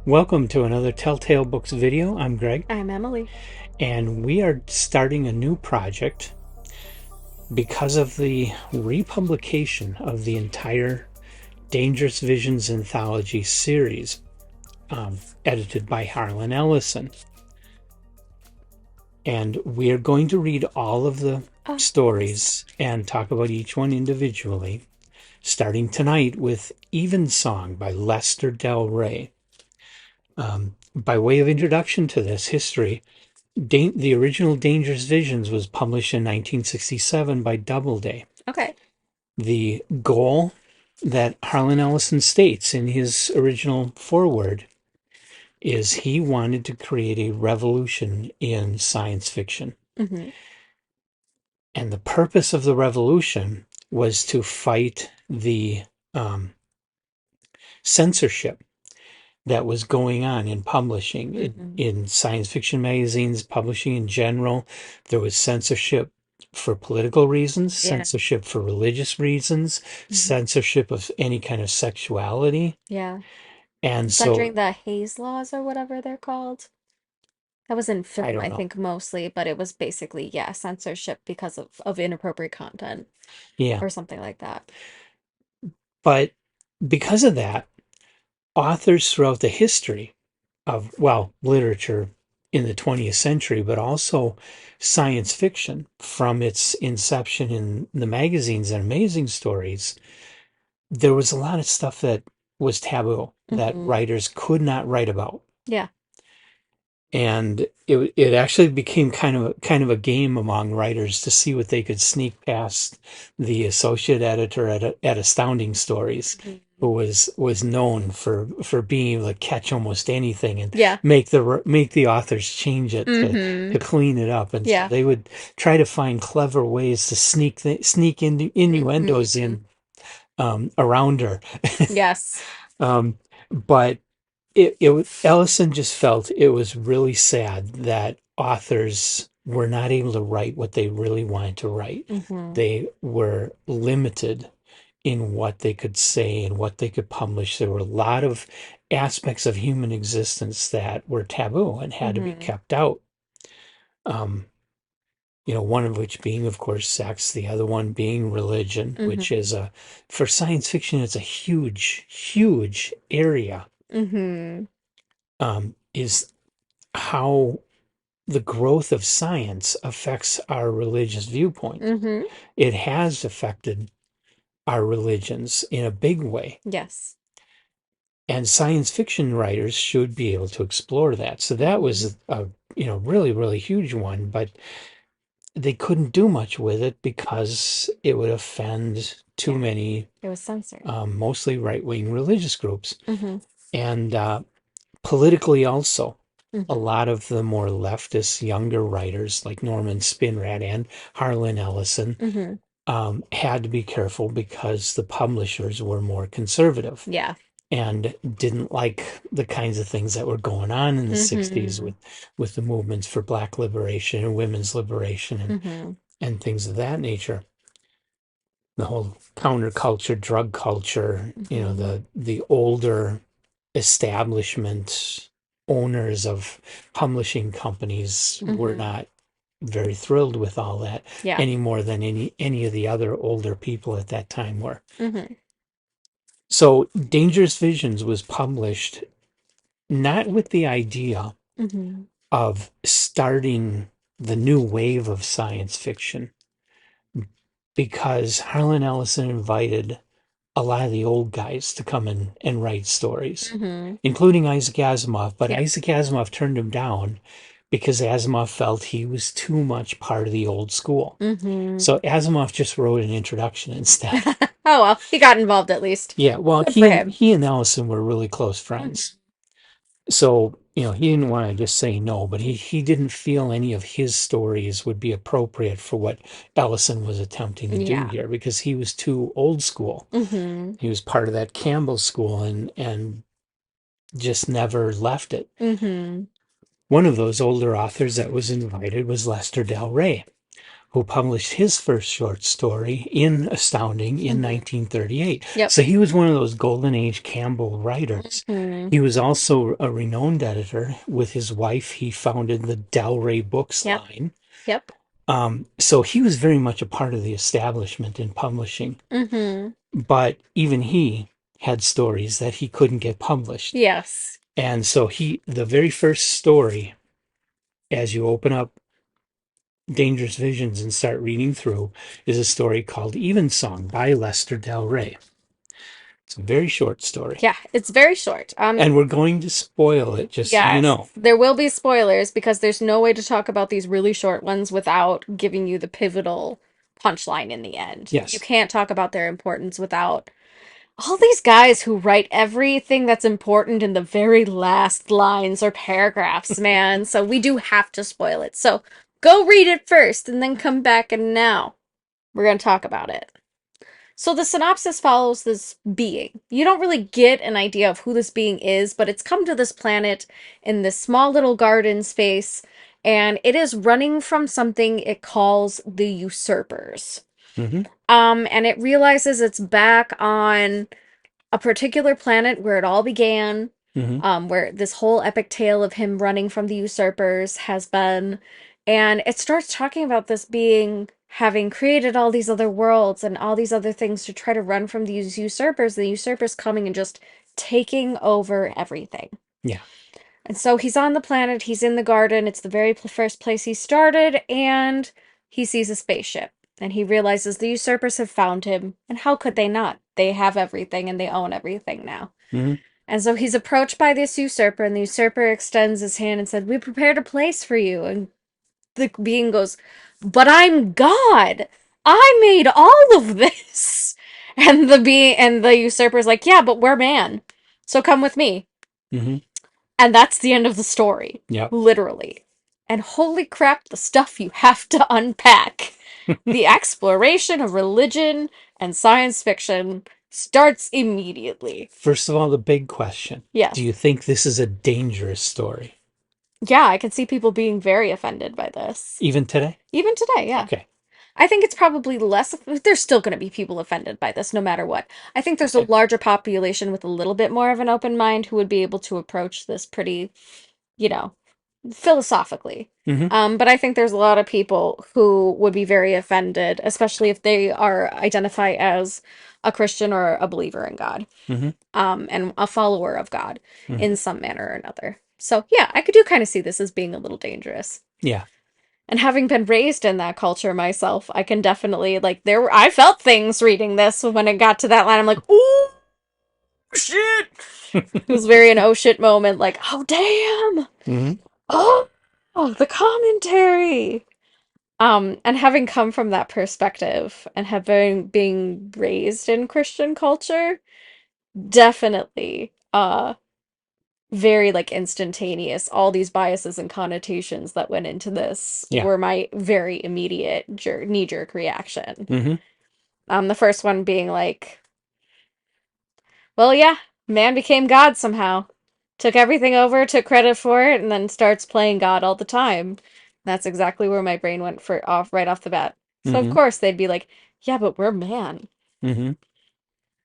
Welcome to another Telltale Books video. I'm Greg, I'm Emily. and we are starting a new project because of the republication of the entire Dangerous Visions anthology series, edited by Harlan Ellison. And we are going to read all of the Oh, stories and talk about each one individually, starting tonight with Evensong by Lester Del Rey. By way of introduction to this history, the original Dangerous Visions was published in 1967 by Doubleday. okay. The goal that Harlan Ellison states in his original foreword is he wanted to create a revolution in science fiction. Mm-hmm. And the purpose of the revolution was to fight the censorship that was going on in publishing, Mm-hmm. in science fiction magazines, publishing in general. There was censorship for political reasons, Yeah. censorship for religious reasons, Mm-hmm. censorship of any kind of sexuality. Yeah. And Is that so during the Hayes laws or whatever they're called? That was in I film, don't I know. think, mostly, but it was basically, yeah, censorship because of inappropriate content Yeah. or something like that. But because of that, authors throughout the history of, well, literature in the 20th century, but also science fiction from its inception in the magazines and amazing stories, there was a lot of stuff that was taboo that Mm-hmm. writers could not write about. Yeah. And it actually became kind of a game among writers to see what they could sneak past the associate editor at Astounding Stories, Mm-hmm. who was known for being able to catch almost anything and Yeah. make the authors change it Mm-hmm. to clean it up. And so Yeah. they would try to find clever ways to sneak innuendos Mm-hmm. in, around her. Yes. Um, but Ellison just felt it was really sad that authors were not able to write what they really wanted to write. Mm-hmm. They were limited in what they could say and what they could publish. There were a lot of aspects of human existence that were taboo and had to be Mm-hmm. kept out. Um, one of which being, of course, sex, the other one being religion, which Mm-hmm. is for science fiction, it's a huge, huge area. Mm-hmm. Is how the growth of science affects our religious viewpoint. Mm-hmm. It has affected our religions in a big way. Yes. And science fiction writers should be able to explore that. So that Mm-hmm. was a really, really huge one, but they couldn't do much with it because it would offend too Yeah. many, It was censored. mostly right-wing religious groups. Mm-hmm. And politically also, a Mm-hmm. lot of the more leftist younger writers like Norman Spinrad and Harlan Ellison Mm-hmm. had to be careful because the publishers were more conservative Yeah. and didn't like the kinds of things that were going on in the 60s Mm-hmm. with the movements for black liberation and women's liberation Mm-hmm. and things of that nature. The whole counterculture, drug culture, Mm-hmm. the older establishment owners of publishing companies were Mm-hmm. not very thrilled with all that Yeah. any more than any of the other older people at that time were. Mm-hmm. So Dangerous Visions was published not with the idea Mm-hmm. of starting the new wave of science fiction, because Harlan Ellison invited a lot of the old guys to come in and write stories, Mm-hmm. including Isaac Asimov. But Yeah. Isaac Asimov turned him down because Asimov felt he was too much part of the old school. Mm-hmm. So Asimov just wrote an introduction instead. Oh well, he got involved at least. Yeah, well, Good for him. he and Ellison were really close Mm-hmm. friends. So, he didn't want to just say no, but he didn't feel any of his stories would be appropriate for what Ellison was attempting to do Yeah. here because he was too old school. Mm-hmm. He was part of that Campbell school and just never left it. Mm-hmm. One of those older authors that was invited was Lester Del Rey, who published his first short story in Astounding in Hmm. 1938. Yep. So he was one of those Golden Age Campbell writers. Hmm. He was also a renowned editor. With his wife, he founded the Del Rey Books Yep. line. Yep. So he was very much a part of the establishment in publishing. Hmm. But even he had stories that he couldn't get published. Yes. And so the very first story, as you open up Dangerous Visions and start reading through, is a story called Evensong by Lester Del Rey. It's a very short story. Yeah, it's very short. And we're going to spoil it, just so you Yes, know. there will be spoilers because there's no way to talk about these really short ones without giving you the pivotal punchline in the end. You Yes. can't talk about their importance without all these guys who write everything that's important in the very last lines or paragraphs, man. So we do have to spoil it. So go read it first and then come back, and now we're going to talk about it. So the synopsis follows this being. You don't really get an idea of who this being is, but it's come to this planet in this small little garden space, and it is running from something it calls the usurpers. Mm-hmm. And it realizes it's back on a particular planet where it all began, Mm-hmm. where this whole epic tale of him running from the usurpers has been. And it starts talking about this being having created all these other worlds and all these other things to try to run from these usurpers, the usurpers coming and just taking over everything. Yeah. And so he's on the planet, he's in the garden, it's the very first place he started, and he sees a spaceship. And he realizes the usurpers have found him, and how could they not? They have everything and they own everything now. Mm-hmm. And so he's approached by this usurper, and the usurper extends his hand and said, "We prepared a place for you." And the being goes, "But I'm God. I made all of this." And the usurper's like, "Yeah, but we're man. So come with me." Mm-hmm. And that's the end of the story. Yep. Literally. And holy crap, the stuff you have to unpack. The exploration of religion and science fiction starts immediately. First of all, the big question. Do Yes. you think this is a dangerous story? Yeah, I can see people being very offended by this. Even today? Even today, yeah. Okay. I think it's probably less. There's still going to be people offended by this no matter what. I think there's a Okay. larger population with a little bit more of an open mind who would be able to approach this pretty, you know, philosophically. Mm-hmm. But I think there's a lot of people who would be very offended, especially if they are identify as a Christian or a believer in God, Mm-hmm. and a follower of God Mm-hmm. in some manner or another. So yeah, I could do kind of see this as being a little dangerous. Yeah. And having been raised in that culture myself, I can definitely I felt things reading this when it got to that line. I'm like, ooh, shit. It was very an oh shit moment, like, oh damn. Mm-hmm. Oh, the commentary. And having come from that perspective and having being raised in Christian culture, definitely very like instantaneous. All these biases and connotations that went into this Yeah. were my very immediate knee-jerk reaction. Mm-hmm. The first one being like, well, yeah, man became God somehow. Took everything over, took credit for it, and then starts playing God all the time. That's exactly where my brain went for off right off the bat. So of Mm-hmm. course they'd be like, yeah, but we're man. Mm-hmm.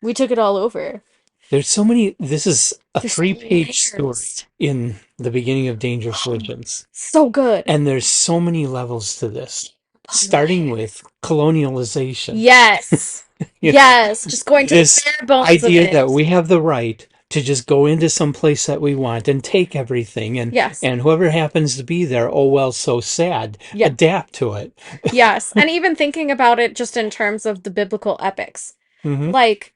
We took it all over. There's so many. This is a There's three-page story layers. in the beginning of Dangerous Visions. So good. And there's so many levels to this, Upon starting layer. with colonialization. Yes. You know, Yes. Just going to the this bare bones of idea that it. we have the right to just go into some place that we want and take everything, Yes. and whoever happens to be there, oh well, so sad. Yeah. Adapt to it. Yes. And even thinking about it just in terms of the biblical epics. Mm-hmm. Like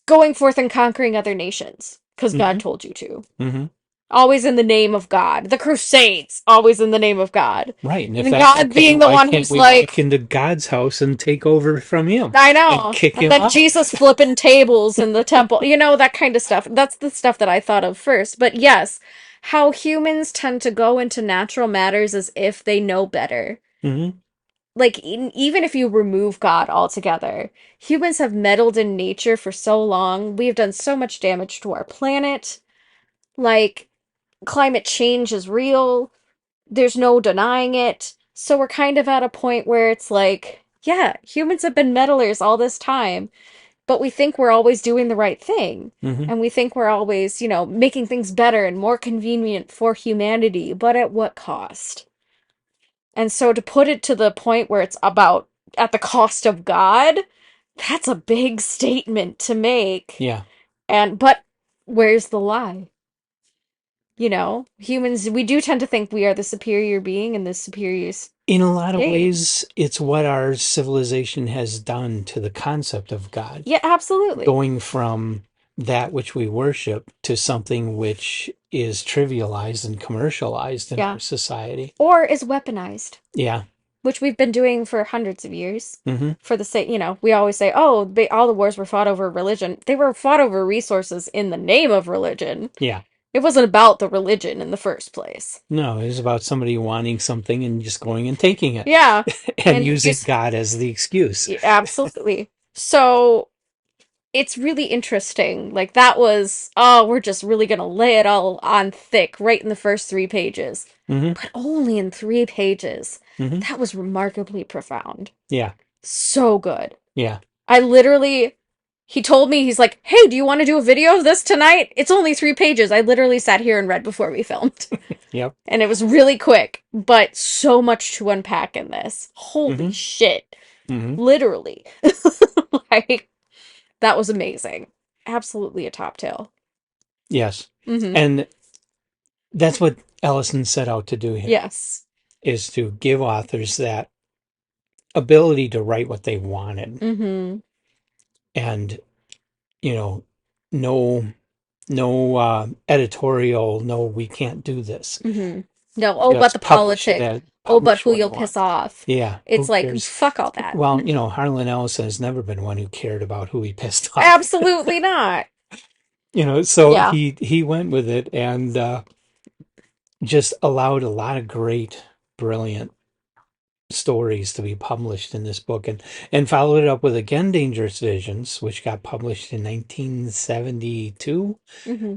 going forth and conquering other nations. Because God Mm-hmm. told you to. Mm-hmm. Always in the name of God. The Crusades, always in the name of God. Right. And if And that's God okay, being the why one can't who's we walk like, into God's house and take over from him I and know. kick And him then out? Jesus flipping tables in the temple. You know, that kind of stuff. That's the stuff that I thought of first. But yes, how humans tend to go into natural matters as if they know better. Mm-hmm. Like, even if you remove God altogether, humans have meddled in nature for so long. We have done so much damage to our planet. Like, climate change is real. There's no denying it. So we're kind of at a point where it's like, yeah, humans have been meddlers all this time, but we think we're always doing the right thing. Hmm. And we think we're always, making things better and more convenient for humanity, but at what cost? And so to put it to the point where it's about at the cost of God, that's a big statement to make. Yeah. But where's the lie? Humans, we do tend to think we are the superior being and the superior In a lot of state. ways, it's what our civilization has done to the concept of God, Yeah, absolutely. going from that which we worship to something which is trivialized and commercialized in Yeah. our society. Or is weaponized, Yeah. which we've been doing for hundreds of years. Hmm. For the sake, we always say, oh, all the wars were fought over religion. They were fought over resources in the name of religion. Yeah. It wasn't about the religion in the first place. No, it is about somebody wanting something and just going and taking it Yeah. and And using God as the excuse. absolutely. So it's really interesting. Like that was, oh, we're just really gonna lay it all on thick right in the first 3 pages. Hmm. But only in 3 pages. Hmm. That was remarkably profound. Yeah. So good. Yeah. I literally, he told me, he's like, hey, do you want to do a video of this tonight? It's only 3 pages. I literally sat here and read before we filmed. Yep. And it was really quick, but so much to unpack in this. Holy Hmm. shit. Hmm. Literally. Like, that was amazing. Absolutely a top tale. Yes. Mm-hmm. And that's what Ellison set out to do here, Yes. is to give authors that ability to write what they wanted. Mm-hmm. And, you know, no, no editorial, no, we can't do this. Mm-hmm. No, oh, but the Just publish it, politic. Oh, but publish who what you you'll piss want. off. Yeah, It's who like, cares? fuck all that. Well, Harlan Ellison has never been one who cared about who he pissed off. Absolutely not. So Yeah. he went with it and just allowed a lot of great, brilliant stories to be published in this book, and followed it up with again Dangerous Visions, which got published in 1972. Mm-hmm.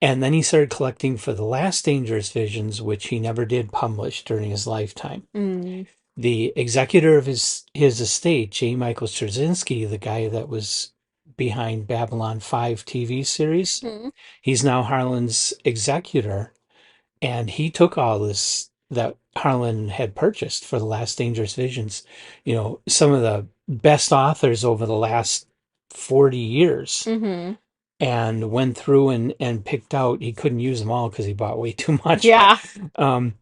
And then he started collecting for the last Dangerous Visions, which he never did publish during his lifetime. Mm. The executor of his estate, J. Michael Straczynski, the guy that was behind Babylon 5 TV series, Mm-hmm. he's now Harlan's executor, and he took all this that Harlan had purchased for the last Dangerous Visions, some of the best authors over the last 40 years, Mm-hmm. and went through and picked out, he couldn't use them all because he bought way too much, but Yeah. um,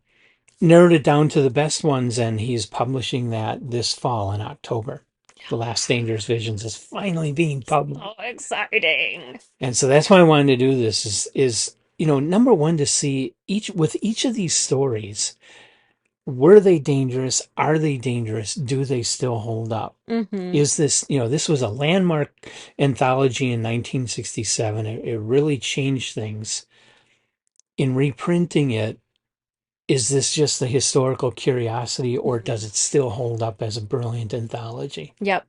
narrowed it down to the best ones, and he's publishing that this fall in October. The Last Dangerous Visions is finally being published. Oh, exciting. And so that's why I wanted to do this is number one, to see each of these stories, were they dangerous? Are they dangerous? Do they still hold up? Mm-hmm. Is this, this was a landmark anthology in 1967. It really changed things. In reprinting it, is this just a historical curiosity, or Mm-hmm. does it still hold up as a brilliant anthology? Yep.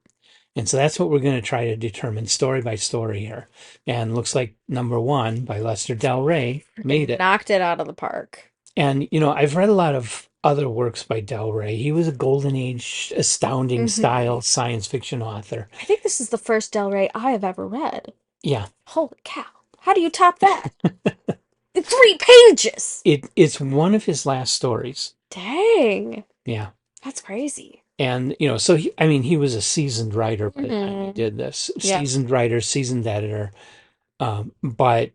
And so that's what we're going to try to determine story by story here. And looks like number one by Lester Del Rey made Freaking it. knocked it out of the park. And, I've read a lot of other works by Del Rey. He was a golden age, astounding Mm-hmm. style science fiction author. I think this is the first Del Rey I have ever read. Yeah. Holy cow. How do you top that? In 3 pages! It's one of his last stories. Dang. Yeah. That's crazy. And, so he was a seasoned writer by the time he Mm-hmm. did this. Yep. Seasoned writer, seasoned editor. But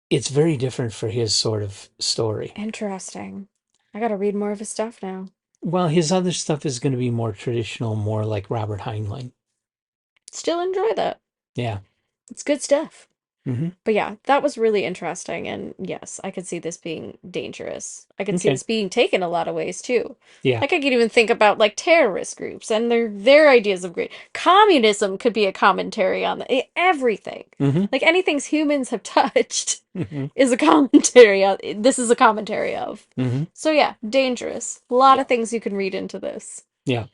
it's very different for his sort of story. Interesting. I gotta read more of his stuff now. Well, his other stuff is going to be more traditional, more like Robert Heinlein. Still enjoy that. Yeah. It's good stuff. Hmm. But yeah, that was really interesting. And yes, I could see this being dangerous. I could see Okay. this being taken a lot of ways too. Yeah. Like I could even think about like terrorist groups and their ideas of great communism could be a commentary on everything. Hmm. Like anything humans have touched Hmm. is a commentary of. This is a commentary of. Hmm. So yeah, dangerous. A lot Yeah. of things you can read into this. Yeah.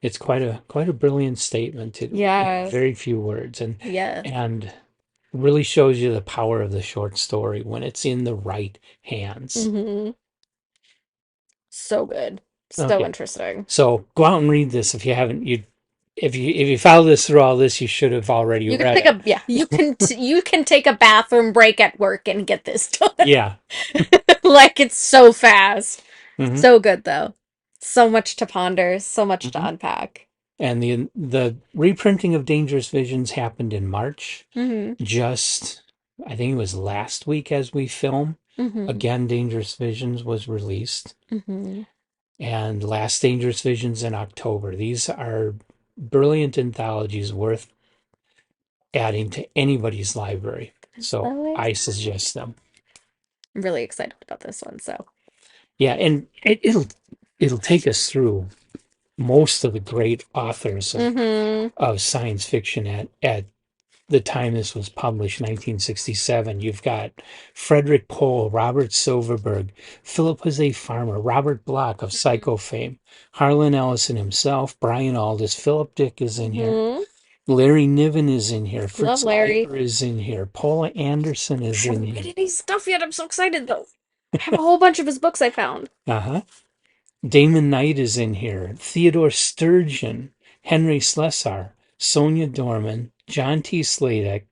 It's quite a brilliant statement in Yes. very few words, Yes. and really shows you the power of the short story when it's in the right hands. Hmm. So good. So Okay. interesting. So go out and read this if you haven't. If you follow this through all this, you should have already You can read take it. a yeah, you can take a bathroom break at work and get this done. Yeah. Like it's so fast. Hmm. So good though. So much to ponder, so much to Hmm. unpack. And the reprinting of Dangerous Visions happened in March. Mm-hmm. Just, I think it was last week as we film. Mm-hmm. Again, Dangerous Visions was released, Mm-hmm. and Last Dangerous Visions in October. These are brilliant anthologies worth adding to anybody's library. So So I suggest them. I'm really excited about this one. So Yeah, and it'll take us through most of the great authors mm-hmm. of science fiction at the time this was published, 1967. You've got Frederick Pohl, Robert Silverberg, Philip Jose Farmer, Robert Bloch of Psycho fame, Harlan Ellison himself, Brian Aldiss, Philip Dick is in here, Mm-hmm. Larry Niven is in here, Love Fritz Larry. Leiber is in here, Paula Anderson I is in haven't read here. any stuff yet. I'm so excited though. I have a whole bunch of his books I found. Uh-huh. Damon Knight is in here, Theodore Sturgeon, Henry Slessar, Sonia Dorman, John T. Sladek,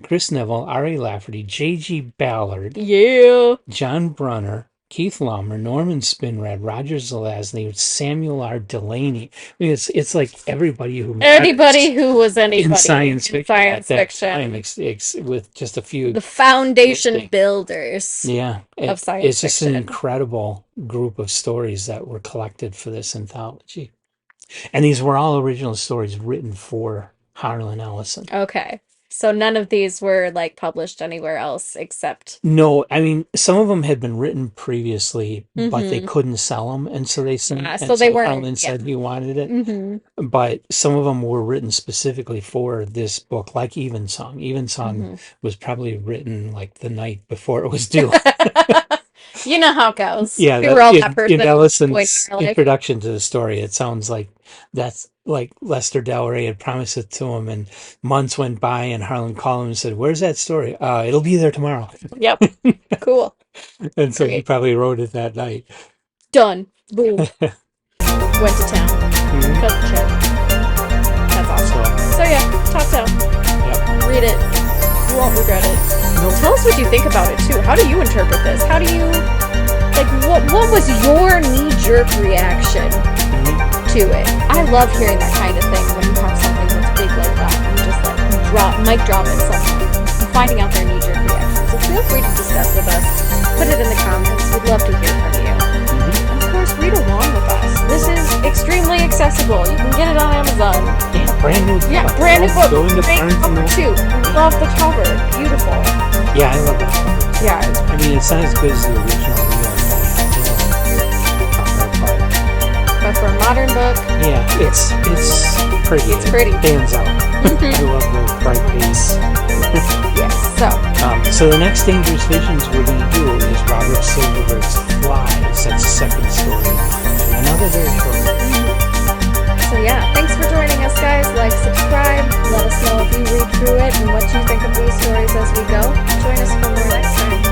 Chris Neville, Ari Lafferty, J.G. Ballard, Yeah. John Brunner, Keith Laumer, Norman Spinrad, Roger Zelazny, Samuel R. Delaney. I mean, it's like everybody who Anybody matters who was in anybody science in fiction at science that time, fiction. with just a few The foundation missing. builders Yeah, of science it's just an fiction. incredible group of stories that were collected for this anthology. And these were all original stories written for Harlan Ellison. Okay. So none of these were like published anywhere else except. No, I mean some of them had been written previously, but they Mm-hmm. couldn't sell them, and so they sent. So And they so weren't. Harlan Yeah. said he wanted it, Mm-hmm. but some of them were written specifically for this book, like Evensong. Evensong Mm-hmm. was probably written like the night before it was due. You know how it goes. Yeah, We were that all that in person at one point Ellison's in our life. introduction to the story, it sounds like that's like Lester Del Rey had promised it to him, and months went by, and Harlan called him and said, "Where's that story? It'll be there tomorrow." Yep. Cool. And so he Great. probably wrote it that night. Done. Boom. Went to town. Mhm. Cut the check. That's awesome. So, So yeah, top down. yep. Read it. You won't regret it. Nope. Tell us what you think about it too. How do you interpret this? How do you like what was your knee-jerk reaction Mhm. to it? I love hearing that kind of thing when you have something that's big like that and you just like mic drop it someone and finding out their knee-jerk reaction. So feel free to discuss with us. Put it in the comments. We'd love to hear from you. Mhm. And of course, read along with us. This is extremely accessible. You can get it on Amazon. Yeah, brand new. Yeah, book. brand new book. Go into Great Barnes and cover Noble. too. Love the cover. Beautiful. Yeah, I love that cover. Yeah, it's I mean, it's not as good as the original Leo cover, but for a modern book, but yeah, it's pretty. it's pretty. It stands out. I love the bright pace. Yes. So the next Dangerous Visions we're going to do is Robert Silverberg's Flies. That's the second story. And another very short one. So yeah, thanks for joining us, guys. Like, subscribe. Let us know if you read through it and what you think of these stories as we go. Join us for more next time.